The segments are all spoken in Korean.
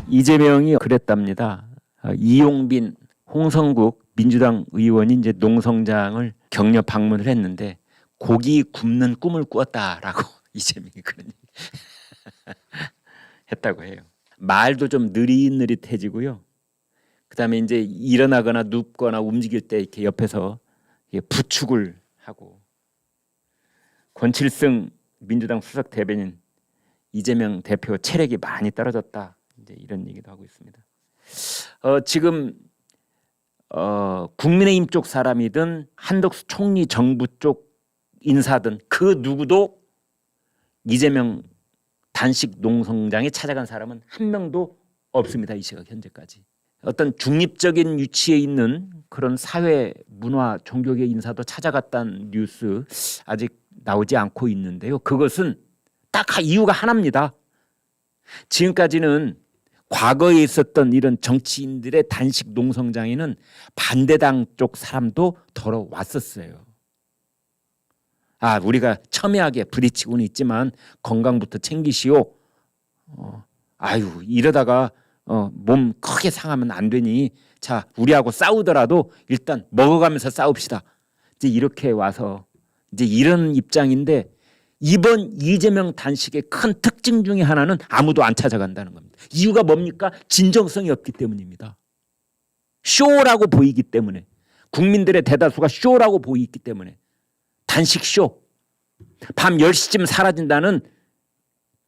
이재명이 그랬답니다. 이용빈, 홍성국 민주당 의원이 이제 농성장을 격려 방문을 했는데 고기 굽는 꿈을 꾸었다라고 이재명이 그런 얘기 했다고 해요. 말도 좀 느릿느릿해지고요. 그다음에 이제 일어나거나 눕거나 움직일 때 이렇게 옆에서 부축을 하고, 권칠승 민주당 수석 대변인 이재명 대표 체력이 많이 떨어졌다, 이제 이런 얘기도 하고 있습니다. 지금 국민의힘 쪽 사람이든 한덕수 총리 정부 쪽 인사든 그 누구도 이재명 단식 농성장에 찾아간 사람은 한 명도 없습니다. 이 시각 현재까지. 어떤 중립적인 위치에 있는 그런 사회, 문화, 종교계 인사도 찾아갔다는 뉴스 아직 나오지 않고 있는데요. 그것은 딱 이유가 하나입니다. 지금까지는 과거에 있었던 이런 정치인들의 단식 농성장에는 반대당 쪽 사람도 들어왔었어요. 우리가 첨예하게 부딪히고는 있지만 건강부터 챙기시오. 이러다가 몸 크게 상하면 안 되니 자, 우리하고 싸우더라도 일단 먹어가면서 싸웁시다. 이제 이렇게 와서 이제 이런 입장인데, 이번 이재명 단식의 큰 특징 중에 하나는 아무도 안 찾아간다는 겁니다. 이유가 뭡니까? 진정성이 없기 때문입니다. 쇼라고 보이기 때문에, 국민들의 대다수가 쇼라고 보이기 때문에. 단식 쇼. 밤 10시쯤 사라진다는,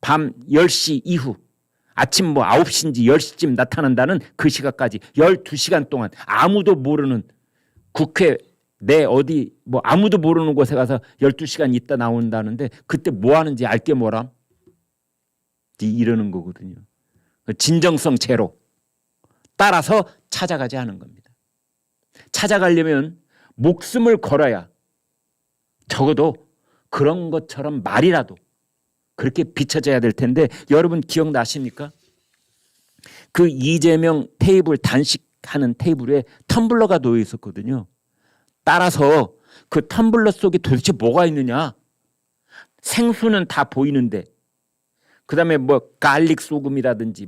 밤 10시 이후 아침 9시인지 10시쯤 나타난다는 그 시각까지 12시간 동안 아무도 모르는 국회 내 어디 아무도 모르는 곳에 가서 12시간 있다 나온다는데 그때 뭐 하는지 알게 뭐람? 이러는 거거든요. 진정성 제로. 따라서 찾아가지 않은 겁니다. 찾아가려면 목숨을 걸어야 적어도 그런 것처럼 말이라도 그렇게 비춰져야 될 텐데, 여러분 기억나십니까? 그 이재명 테이블, 단식하는 테이블에 텀블러가 놓여 있었거든요. 따라서 그 텀블러 속에 도대체 뭐가 있느냐? 생수는 다 보이는데, 그다음에 갈릭 소금이라든지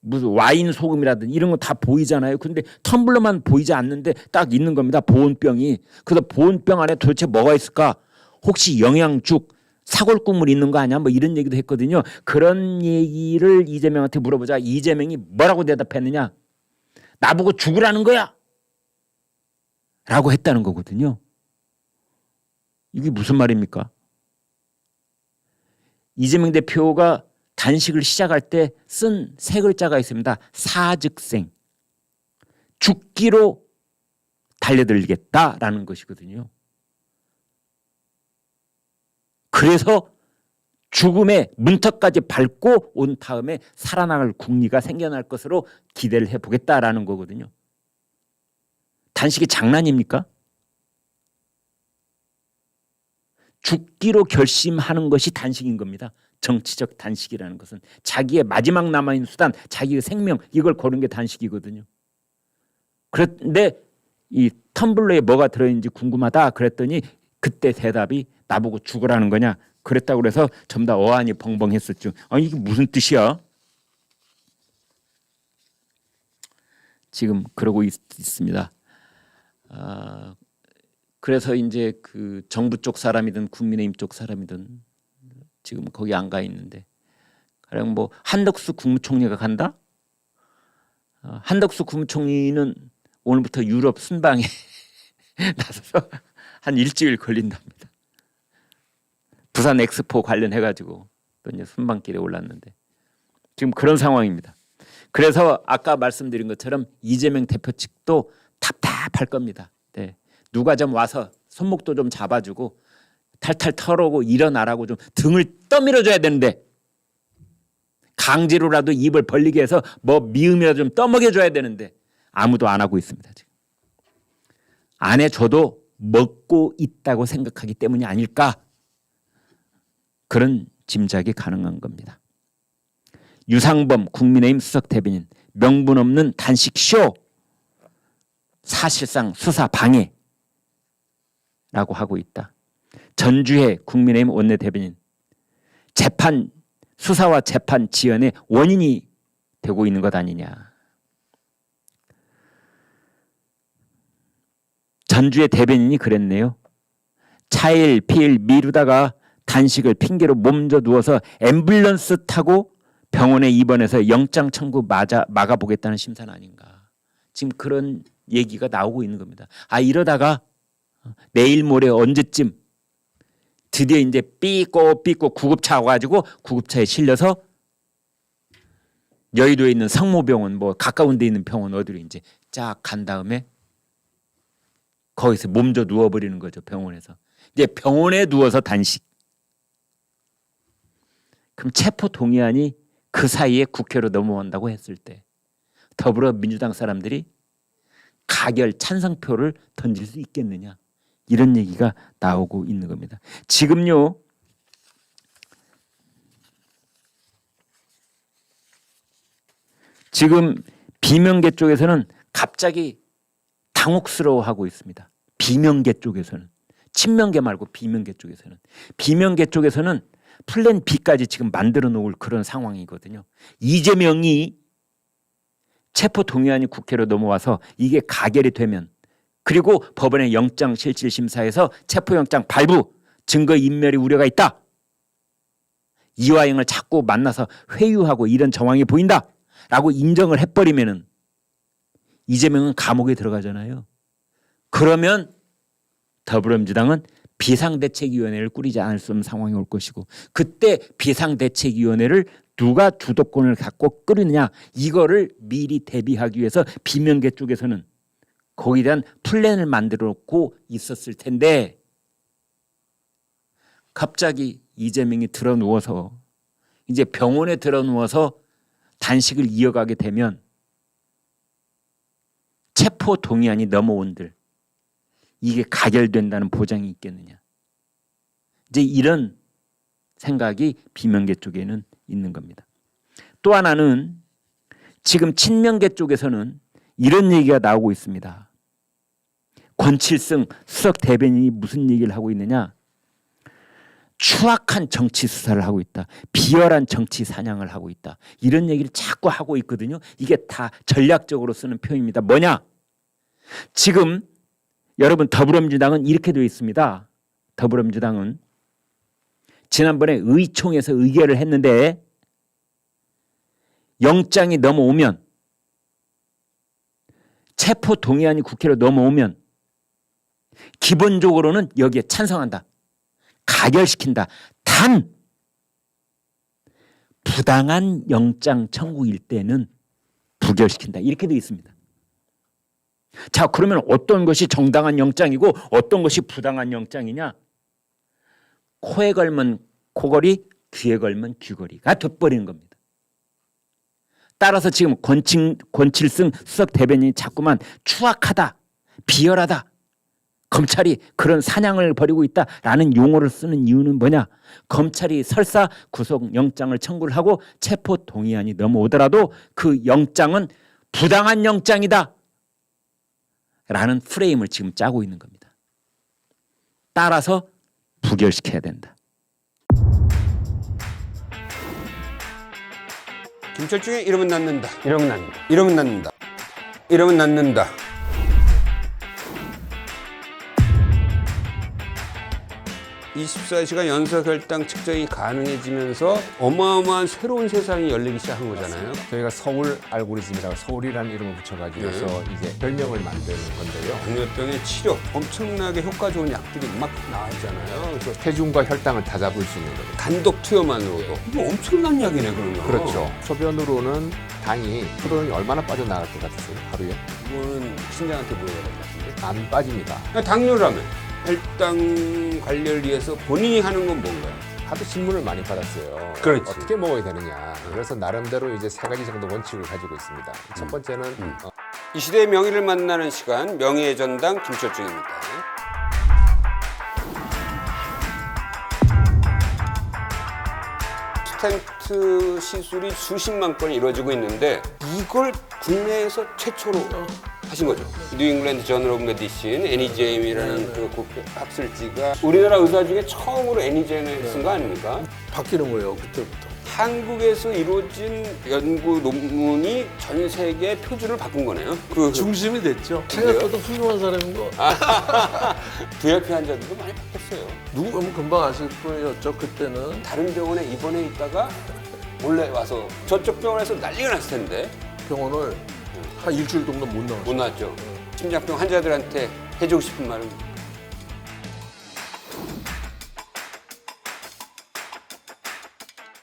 무슨 와인 소금이라든지 이런 거 다 보이잖아요. 근데 텀블러만 보이지 않는데 딱 있는 겁니다. 보온병이. 그래서 보온병 안에 도대체 뭐가 있을까? 혹시 영양죽, 사골국물 있는 거 아니야? 이런 얘기도 했거든요. 그런 얘기를 이재명한테 물어보자 이재명이 뭐라고 대답했느냐? 나보고 죽으라는 거야! 라고 했다는 거거든요. 이게 무슨 말입니까? 이재명 대표가 단식을 시작할 때 쓴 세 글자가 있습니다. 사즉생. 죽기로 달려들겠다라는 것이거든요. 그래서 죽음의 문턱까지 밟고 온 다음에 살아나갈 국리가 생겨날 것으로 기대를 해보겠다라는 거거든요. 단식이 장난입니까? 죽기로 결심하는 것이 단식인 겁니다. 정치적 단식이라는 것은 자기의 마지막 남아있는 수단, 자기의 생명, 이걸 거는 게 단식이거든요. 그런데 이 텀블러에 뭐가 들어있는지 궁금하다 그랬더니 그때 대답이 나보고 죽으라는 거냐 그랬다고 그래서 전부 다 어안이 벙벙했었죠. 이게 무슨 뜻이야? 지금 그러고 있습니다. 그래서 이제 그 정부 쪽 사람이든 국민의힘 쪽 사람이든 지금 거기 안 가 있는데, 가령 한덕수 국무총리가 간다? 한덕수 국무총리는 오늘부터 유럽 순방에 나서서 한 일주일 걸린답니다. 부산 엑스포 관련해가지고 또 이제 순방길에 올랐는데 지금 그런 상황입니다. 그래서 아까 말씀드린 것처럼 이재명 대표 측도 답답할 겁니다. 네. 누가 좀 와서 손목도 좀 잡아주고 탈탈 털어오고 일어나라고 좀 등을 떠밀어줘야 되는데, 강제로라도 입을 벌리게 해서 미음이라도 좀 떠먹여줘야 되는데 아무도 안 하고 있습니다. 지금. 안 해줘도 먹고 있다고 생각하기 때문이 아닐까, 그런 짐작이 가능한 겁니다. 유상범 국민의힘 수석 대변인, 명분 없는 단식쇼, 사실상 수사 방해라고 하고 있다. 전주혜 국민의힘 원내대변인, 수사와 재판 지연의 원인이 되고 있는 것 아니냐. 전주의 대변인이 그랬네요. 차일 피일 미루다가 단식을 핑계로 몸져 누워서 앰뷸런스 타고 병원에 입원해서 영장 청구 막아보겠다는 심산 아닌가. 지금 그런 얘기가 나오고 있는 겁니다. 이러다가 내일 모레 언제쯤 드디어 이제 삐꼬 구급차 와가지고 구급차에 실려서 여의도에 있는 성모병원 뭐 가까운 데 있는 병원 어디로 이제 쫙 간 다음에 거기서 몸져 누워버리는 거죠. 병원에서. 이제 병원에 누워서 단식. 그럼 체포 동의안이 그 사이에 국회로 넘어온다고 했을 때 더불어민주당 사람들이 가결 찬성표를 던질 수 있겠느냐. 이런 얘기가 나오고 있는 겁니다. 지금요. 지금 비명계 쪽에서는 갑자기 당혹스러워하고 있습니다. 비명계 쪽에서는. 친명계 말고 비명계 쪽에서는. 비명계 쪽에서는 플랜 B까지 지금 만들어 놓을 그런 상황이거든요. 이재명이 체포 동의안이 국회로 넘어와서 이게 가결이 되면 그리고 법원의 영장실질심사에서 체포영장 발부, 증거인멸이 우려가 있다. 이화영을 자꾸 만나서 회유하고 이런 정황이 보인다. 라고 인정을 해버리면은 이재명은 감옥에 들어가잖아요. 그러면 더불어민주당은 비상대책위원회를 꾸리지 않을 수 없는 상황이 올 것이고 그때 비상대책위원회를 누가 주도권을 갖고 꾸리느냐 이거를 미리 대비하기 위해서 비명계 쪽에서는 거기에 대한 플랜을 만들어 놓고 있었을 텐데 갑자기 이재명이 들어 누워서 이제 병원에 들어 누워서 단식을 이어가게 되면 체포 동의안이 넘어온들 이게 가결된다는 보장이 있겠느냐. 이제 이런 생각이 비명계 쪽에는 있는 겁니다. 또 하나는 지금 친명계 쪽에서는 이런 얘기가 나오고 있습니다. 권칠승 수석 대변인이 무슨 얘기를 하고 있느냐. 추악한 정치 수사를 하고 있다. 비열한 정치 사냥을 하고 있다. 이런 얘기를 자꾸 하고 있거든요. 이게 다 전략적으로 쓰는 표현입니다. 뭐냐? 지금 여러분 더불어민주당은 이렇게 되어 있습니다. 더불어민주당은 지난번에 의총에서 의결을 했는데 영장이 넘어오면 체포 동의안이 국회로 넘어오면 기본적으로는 여기에 찬성한다. 가결시킨다. 단 부당한 영장 청구일 때는 부결시킨다. 이렇게 되어 있습니다. 자, 그러면 어떤 것이 정당한 영장이고 어떤 것이 부당한 영장이냐? 코에 걸면 코걸이, 귀에 걸면 귀걸이가 돼버리는 겁니다. 따라서 지금 권칠승 수석 대변인이 자꾸만 추악하다, 비열하다, 검찰이 그런 사냥을 벌이고 있다라는 용어를 쓰는 이유는 뭐냐? 검찰이 설사 구속영장을 청구를 하고 체포 동의안이 넘어오더라도 그 영장은 부당한 영장이다 라는 프레임을 지금 짜고 있는 겁니다. 따라서 부결시켜야 된다. 김철중의 이러면 낫는다. 이러면 납니다. 이러면 낫는다. 이러면 낫는다. (24시간) 연석혈당 측정이 가능해지면서 어마어마한 새로운 세상이 열리기 시작한 거잖아요. 저희가 서울 알고리즘이라고 서울이라는 이름을 붙여가지고서 이제 별명을 만드는 건데요. 당뇨병의 치료 엄청나게 효과 좋은 약들이 막 나왔잖아요. 그래서 체중과 혈당을 다 잡을 수 있는 거죠. 단독 투여만으로도 이거 엄청난 약이네 그러면. 그렇죠. 소변으로는 당이 프로는 얼마나 빠져나갈 것 같으세요? 하루에? 이거는 신장한테 물어봐야 될 것 같은데. 안 빠집니다. 당뇨라면 혈당 관리를 위해서 본인이 하는 건 뭔가요? 하도 질문을 많이 받았어요. 그렇지. 어떻게 먹어야 되느냐. 그래서 나름대로 이제 3가지 정도 원칙을 가지고 있습니다. 첫 번째는 이 시대의 명의를 만나는 시간, 명의의 전당 김철중입니다. 스텐트 시술이 수십만 건이 이루어지고 있는데 이걸 국내에서 최초로 하신 거죠. 뉴잉글랜드 저널 오브 메디신 애니제임이라는 그 학술지가 우리나라 의사 중에 처음으로 애니제임을 쓴 거 아닙니까? 바뀌는 거예요 그때부터. 한국에서 이루어진 연구 논문이 전 세계 표준을 바꾼 거네요. 그 중심이 됐죠. 그래요? 생각보다 훌륭한 사람인 거. VIP 환자들도 많이 바뀌었어요. 누구 보면 금방 아실 뿐이었죠 그때는. 다른 병원에 입원해 있다가 원래 와서 저쪽 병원에서 난리가 났을 텐데 병원을 한 일주일 정도 못 나왔어요. 못 나왔죠. 심장병 환자들한테 해주고 싶은 말은